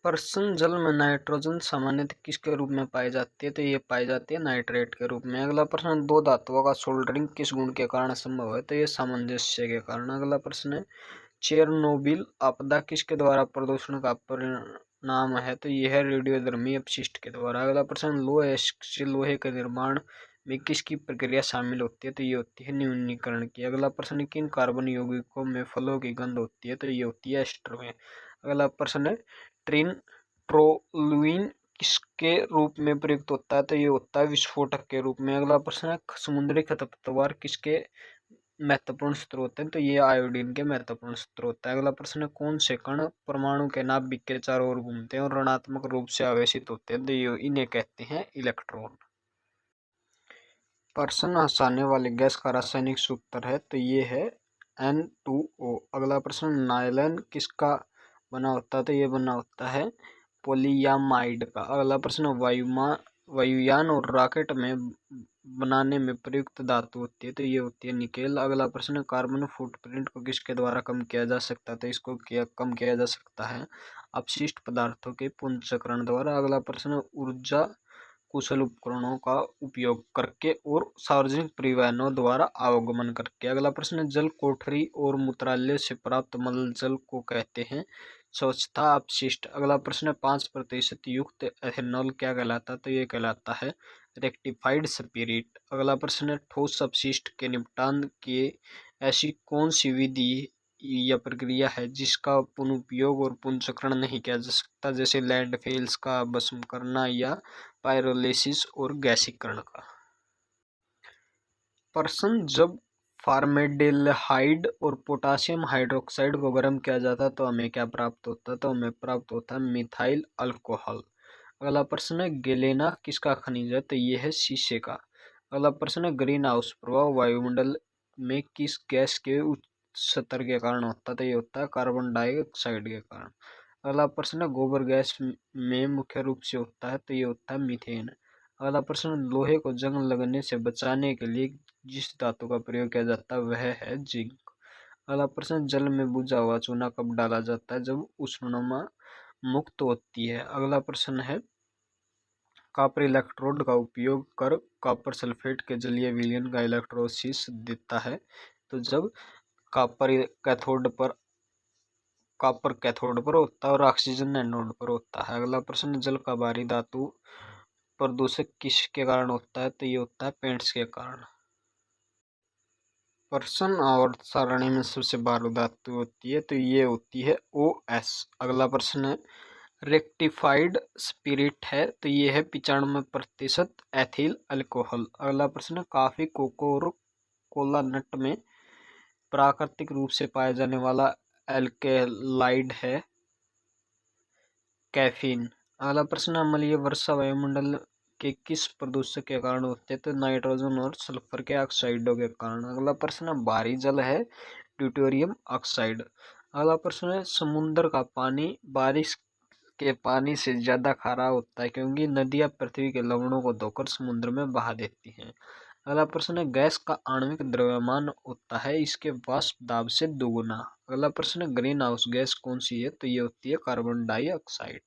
Person जल में nitrogen सामान्यतः किसके रूप में पाई जाती है? तो ये पाई जाती है नाइट्रेट के रूप में। अगला प्रश्न, दो धातुओं का सोल्डरिंग किस गुण के कारण संभव है? तो ये सामंजस्य के कारण। अगला प्रश्न है, चेरनोबिल आपदा किसके द्वारा प्रदूषण का परिणाम है? तो यह है रेडियोधर्मी अपशिष्ट के द्वारा। अगला प्रश्न, लोहे से लोहे के निर्माण में किसकी प्रक्रिया शामिल होती है? तो ये होती है न्यूनीकरण की। अगला प्रश्न, किन कार्बन यौगिकों में फलों की गंध होती है? तो ये होती है एस्टर में। अगला प्रश्न है, ट्रिनट्रोलुइन किसके रूप में प्रयुक्त होता है? तो ये होता है विस्फोटक के रूप में। अगला प्रश्न है, समुद्री खरपतवार किसके महत्वपूर्ण स्रोत हैं? तो ये आयोडीन के महत्वपूर्ण स्रोत है। अगला प्रश्न है, कौन से कण परमाणु के नाभिक के चारों ओर घूमते हैं और ऋणात्मक रूप से आवेशित होते हैं? तो ये इन्हें कहते हैं इलेक्ट्रॉन। प्रश्न, हंसाने वाली गैस का रासायनिक सूत्र है? तो ये है N2O। अगला प्रश्न, नायलॉन किसका बना होता है? तो ये बना होता है पोलियामाइड का। अगला प्रश्न, वायुयान और रॉकेट में बनाने में प्रयुक्त धातु होती है? तो ये होती है निकेल। अगला प्रश्न, कार्बन फुटप्रिंट को किसके द्वारा कम किया जा सकता है? तो इसको कम किया जा सकता है अपशिष्ट पदार्थों के पुनर्चक्रण द्वारा। अगला प्रश्न, ऊर्जा कुशल उपकरणों का उपयोग करके और सार्वजनिक परिवहनों द्वारा आवागमन करके। अगला प्रश्न, जल कोठरी और मूत्रालय से प्राप्त मल जल को कहते हैं स्वच्छता अपशिष्ट। अगला प्रश्न, 5% युक्त एथेनॉल क्या कहलाता है? तो ये कहलाता है रेक्टिफाइड स्पिरिट। अगला प्रश्न, ठोस अपशिष्ट के निपटान की ऐसी कौन सी विधि या प्रक्रिया है जिसका पुनरुपयोग और पुनर्चक्रण नहीं किया जा सकता? जैसे लैंडफिल्स का भस्म करना या पायरोलिसिस और गैसीकरण का। प्रश्न, जब फॉर्मेल्डिहाइड और पोटासियम हाइड्रोक्साइड को गर्म किया जाता है तो हमें क्या प्राप्त होता है? तो हमें प्राप्त होता है मिथाइल अल्कोहल। अगला प्रश्न है, गेलेना किसका खनिज है? तो ये है शीशे का। अगला प्रश्न है, ग्रीन हाउस प्रभाव वायुमंडल में किस गैस के उच्च स्तर के कारण होता है? तो ये होता है कार्बन डाइऑक्साइड के कारण। अगला प्रश्न है, गोबर गैस में मुख्य रूप से होता है? तो ये होता है मीथेन। अगला प्रश्न, लोहे को जंग लगने से बचाने के लिए जिस धातु का प्रयोग किया जाता है वह है जिंक। अगला प्रश्न, जल में बुझा हुआ चूना कब डाला जाता है? जब ऊष्मा मुक्त होती है। अगला प्रश्न है, कॉपर इलेक्ट्रोड का उपयोग कर कॉपर सल्फेट के जलीय विलयन का इलेक्ट्रोलिसिस देता है? तो जब कॉपर कैथोड पर होता है और ऑक्सीजन एनोड पर होता है। अगला प्रश्न, जल का भारी धातु प्रदूषक किसके कारण होता है? तो ये होता है पेंट्स के कारण। प्रश्न, आवर्त सारणी में सबसे भारी धातु होती है? तो ये होती है OS। अगला प्रश्न है, रेक्टिफाइड स्पिरिट है? तो ये है 95% एथिल अल्कोहल। अगला प्रश्न, कॉफी, कोको और कोला नट में प्राकृतिक रूप से पाया जाने वाला एल्केलाइड है कैफीन। अगला प्रश्न, अम्लीय वर्षा वायुमंडल के किस प्रदूषक के कारण होते हैं? तो नाइट्रोजन और सल्फर के ऑक्साइडों के कारण। अगला प्रश्न, भारी जल है ड्यूटेरियम ऑक्साइड। अगला प्रश्न है, समुद्र का पानी बारिश के पानी से ज्यादा खारा होता है क्योंकि नदियां पृथ्वी के लवणों को धोकर समुद्र में बहा देती हैं। अगला प्रश्न है, गैस का आणविक द्रव्यमान होता है इसके वाष्प दाब से दोगुना। अगला प्रश्न है, ग्रीन हाउस गैस कौन सी है? तो ये होती है कार्बन डाइऑक्साइड।